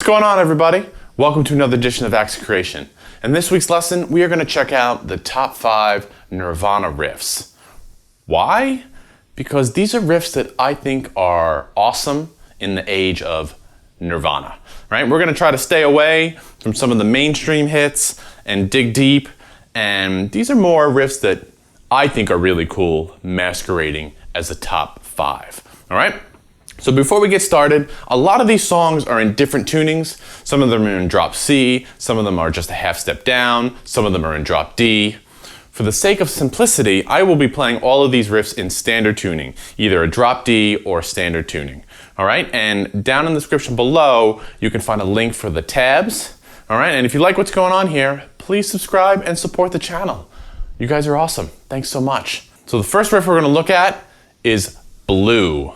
going on, everybody? Welcome to another edition of Acts of Creation. In this week's lesson, we are going to check out the top 5 Nirvana riffs. Why? Because these are riffs that I think are awesome in the age of Nirvana. Right? We're going to try to stay away from some of the mainstream hits and dig deep. And these are more riffs that I think are really cool, masquerading as the top 5. All right? So before we get started, a lot of these songs are in different tunings. Some of them are in drop C, some of them are just a half step down, some of them are in drop D. For the sake of simplicity, I will be playing all of these riffs in standard tuning, either a drop D or standard tuning. All right, and down in the description below, you can find a link for the tabs. All right, and if you like what's going on here, please subscribe and support the channel. You guys are awesome. Thanks so much. So the first riff we're gonna look at is Blue.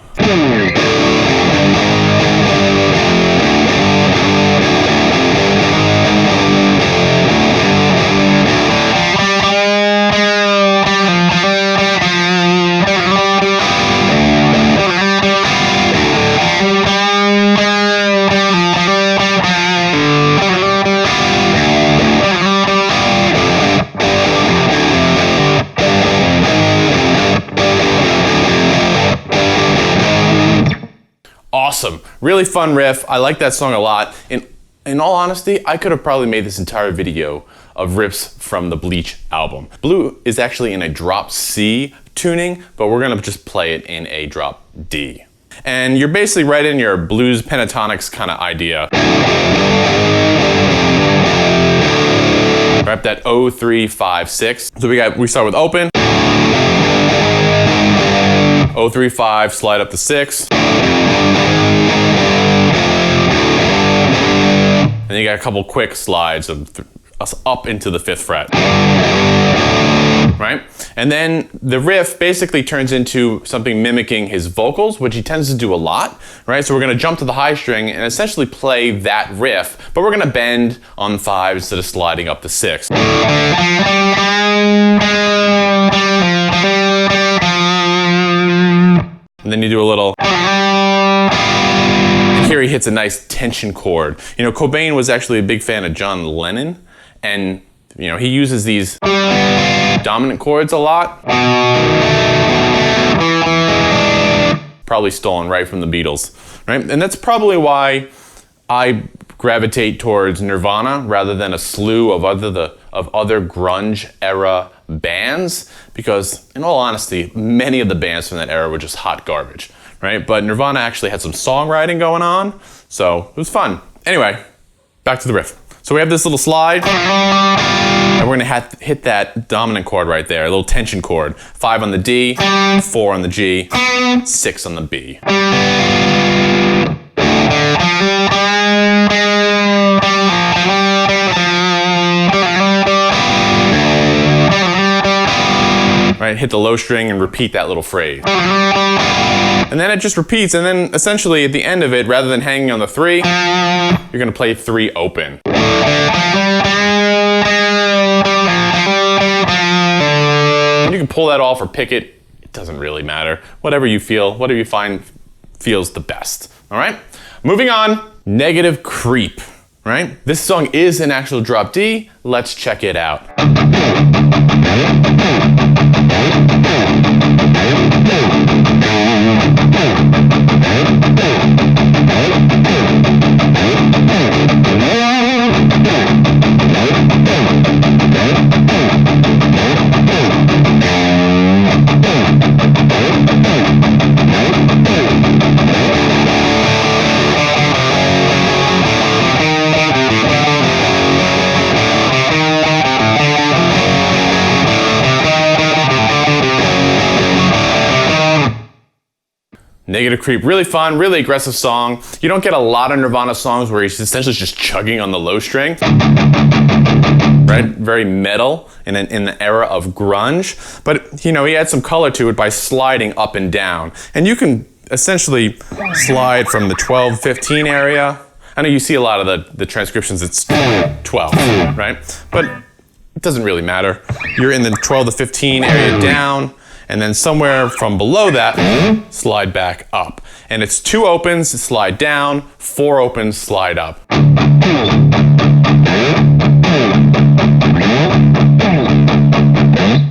Awesome, really fun riff. I like that song a lot. In all honesty, I could have probably made this entire video of riffs from the Bleach album. Blue is actually in a drop C tuning, but we're gonna just play it in a drop D. And you're basically right in your blues pentatonics kind of idea. Right, that 0, 3, 5, 6. So we start with open. 0, 3, 5, slide up to 6. And you got a couple quick slides of up into the 5th fret. Right? And then the riff basically turns into something mimicking his vocals, which he tends to do a lot. Right? So we're going to jump to the high string and essentially play that riff, but we're going to bend on 5 instead of sliding up to 6. And then you do a little. Here he hits a nice tension chord. You know, Cobain was actually a big fan of John Lennon, and you know, he uses these dominant chords a lot. Probably stolen right from the Beatles, right? And that's probably why I gravitate towards Nirvana rather than a slew of other grunge era bands, because in all honesty, many of the bands from that era were just hot garbage. Right? But Nirvana actually had some songwriting going on, so it was fun. Anyway, back to the riff. So we have this little slide, and we're gonna hit that dominant chord right there, a little tension chord. 5 on the D, 4 on the G, 6 on the B. Right, hit the low string and repeat that little phrase. And then it just repeats, and then essentially at the end of it, rather than hanging on the 3, you're gonna play 3 open. And you can pull that off or pick it. It doesn't really matter. Whatever you feel, whatever you find feels the best. All right? Moving on, Negative Creep. Right? This song is an actual drop D. Let's check it out. Negative Creep, really fun, really aggressive song. You don't get a lot of Nirvana songs where he's essentially just chugging on the low string. Right? Very metal in the era of grunge. But, you know, he had some color to it by sliding up and down. And you can essentially slide from the 12, 15 area. I know you see a lot of the transcriptions, it's 12, right? But it doesn't really matter. You're in the 12 to 15 area down. and then somewhere from below that, slide back up. And it's 2 opens, slide down, 4 opens, slide up.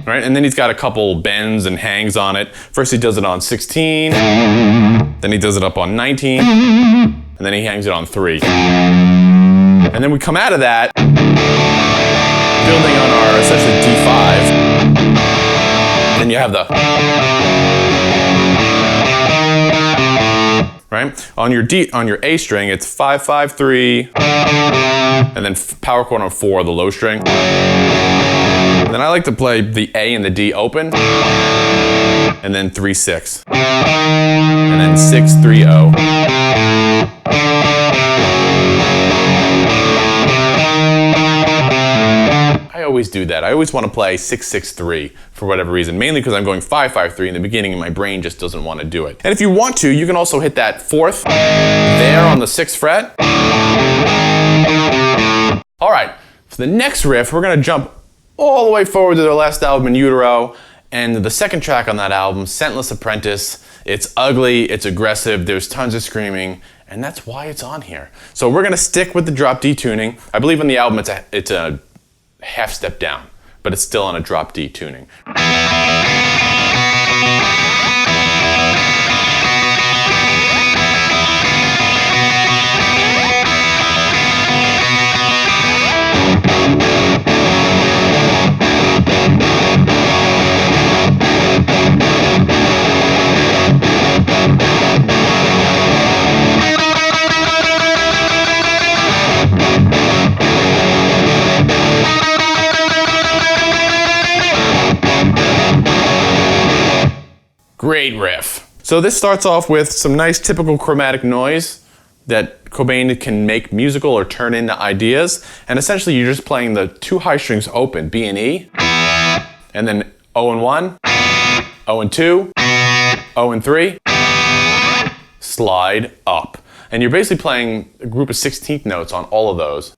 Right, and then he's got a couple bends and hangs on it. First he does it on 16, then he does it up on 19, and then he hangs it on 3. And then we come out of that, building on our essentially D5. Then you have the, right? On your A string, it's 5, 5, 3, and then power chord on 4, the low string. And then I like to play the A and the D open, and then 3, 6, and then 6, 3, 0. I always do that. I always want to play 6, 6, 3 for whatever reason, mainly because I'm going 5, 5, 3 in the beginning and my brain just doesn't want to do it. And if you want to, you can also hit that 4th there on the 6th fret. All right, for the next riff, we're going to jump all the way forward to their last album, In Utero, and the second track on that album, Scentless Apprentice. It's ugly, it's aggressive, there's tons of screaming, and that's why it's on here. So we're gonna stick with the drop D tuning. I believe on the album it's a half step down, but it's still on a drop D tuning. Great riff. So this starts off with some nice typical chromatic noise that Cobain can make musical or turn into ideas. And essentially you're just playing the 2 high strings open, B and E, and then O and 1, O and 2, O and 3, slide up. And you're basically playing a group of 16th notes on all of those.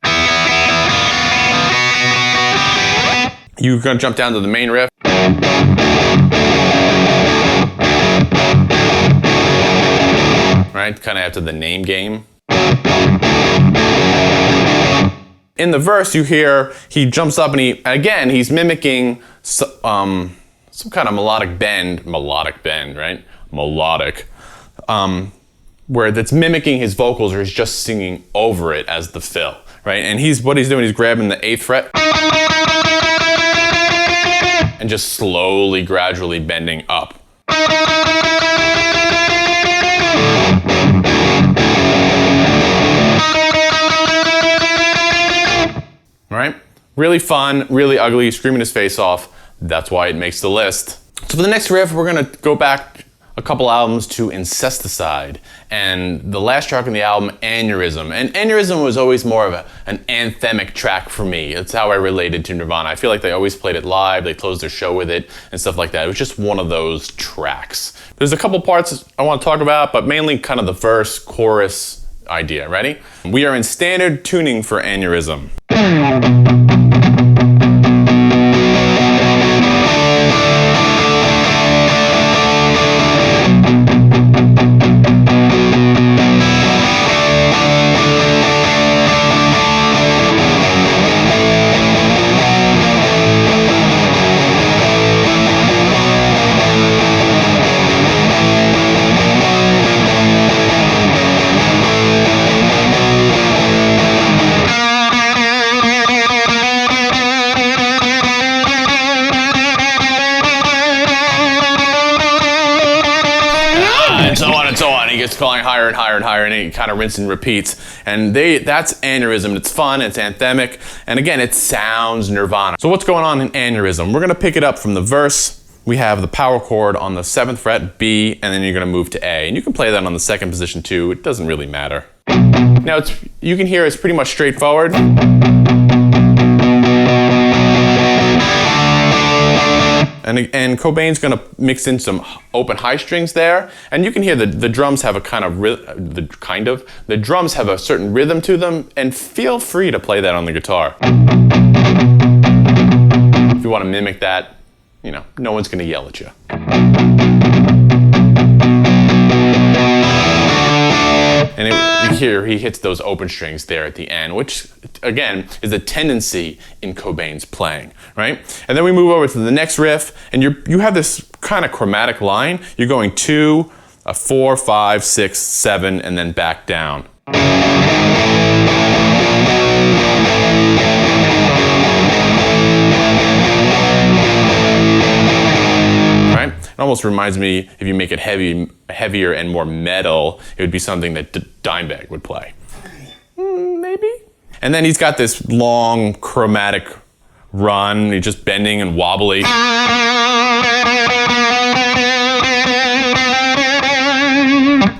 You're gonna jump down to the main riff. Right, kind of after the name game. In the verse, you hear he jumps up and he's mimicking some kind of melodic bend, right? Melodic, where that's mimicking his vocals, or he's just singing over it as the fill, right? And what he's doing, he's grabbing the 8th fret and just slowly, gradually bending up. Right? Really fun, really ugly, screaming his face off. That's why it makes the list. So for the next riff, we're gonna go back a couple albums to Incesticide, and the last track on the album, Aneurysm. And Aneurysm was always more of an anthemic track for me. That's how I related to Nirvana. I feel like they always played it live, they closed their show with it, and stuff like that. It was just one of those tracks. There's a couple parts I want to talk about, but mainly kind of the verse, chorus idea. Ready? We are in standard tuning for Aneurysm. And so on. He gets calling higher and higher and higher, and it kind of rinses and repeats. And that's Aneurysm. It's fun, it's anthemic, and again, it sounds Nirvana. So what's going on in Aneurysm? We're gonna pick it up from the verse. We have the power chord on the 7th fret, B, and then you're gonna move to A. And you can play that on the 2nd position too. It doesn't really matter. Now you can hear it's pretty much straightforward. And Cobain's gonna mix in some open high strings there, and you can hear the drums have a kind of the drums have a certain rhythm to them, and feel free to play that on the guitar. If you want to mimic that, you know, no one's gonna yell at you. And here he hits those open strings there at the end, which again is a tendency in Cobain's playing, right? And then we move over to the next riff, and you have this kind of chromatic line. You're going 2, 4, 5, 6, 7, and then back down. It almost reminds me, if you make it heavier and more metal, it would be something that Dimebag would play. Maybe? And then he's got this long chromatic run, he's just bending and wobbly.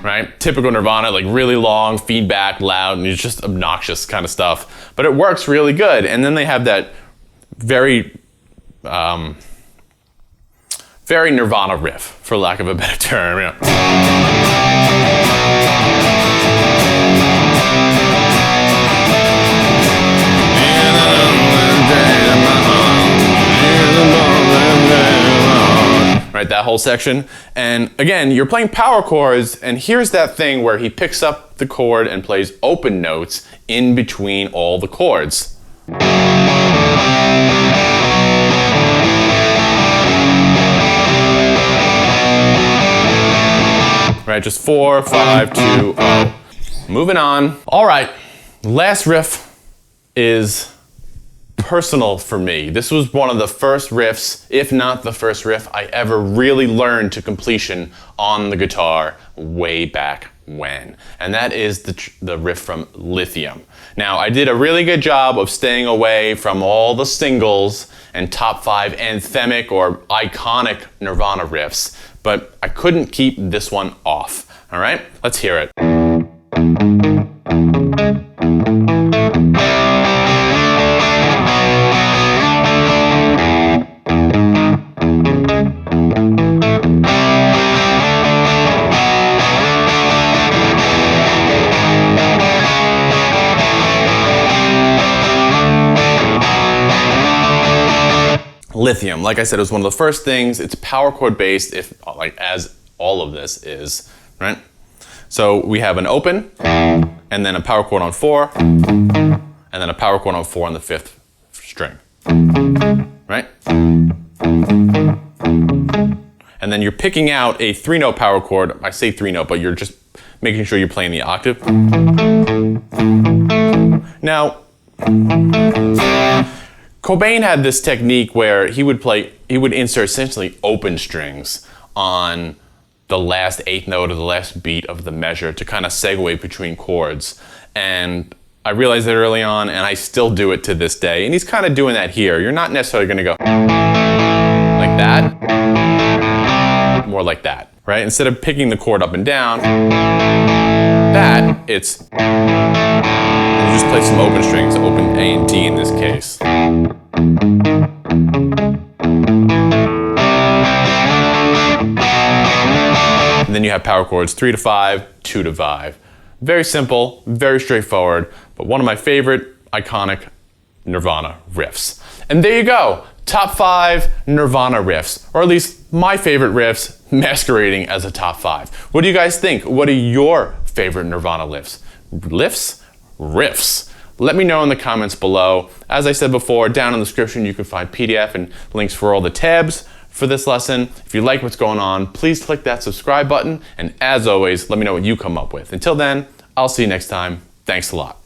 Right? Typical Nirvana, like really long, feedback, loud, and it's just obnoxious kind of stuff. But it works really good. And then they have that very Nirvana riff, for lack of a better term. You know. Right, that whole section. And again, you're playing power chords, and here's that thing where he picks up the chord and plays open notes in between all the chords. Right, just 4, 5, 2, 0. Moving on. All right, last riff is personal for me. This was one of the first riffs, if not the first riff, I ever really learned to completion on the guitar way back when. And that is the riff from Lithium. Now, I did a really good job of staying away from all the singles and top 5 anthemic or iconic Nirvana riffs, but I couldn't keep this one off. All right, let's hear it. Lithium, like I said, it was one of the first things. It's power chord based, as all of this is, right? So we have an open, and then a power chord on 4, and then a power chord on 4 on the 5th string, right? And then you're picking out a 3-note power chord. I say 3-note, but you're just making sure you're playing the octave. Now, Cobain had this technique where he would insert essentially open strings on the last 8th note or the last beat of the measure to kind of segue between chords. And I realized that early on, and I still do it to this day. And he's kind of doing that here. You're not necessarily going to go like that, more like that, right? Instead of picking the chord up and down, it's you just play some open strings, open A and D in this case. And then you have power chords 3 to 5, 2 to 5. Very simple, very straightforward, but one of my favorite iconic Nirvana riffs. And there you go, top 5 Nirvana riffs, or at least my favorite riffs masquerading as a top 5. What do you guys think? What are your favorite Nirvana riffs? Riffs. Let me know in the comments below. As I said before, down in the description you can find PDF and links for all the tabs for this lesson. If you like what's going on, please click that subscribe button. And as always, let me know what you come up with. Until then, I'll see you next time. Thanks a lot.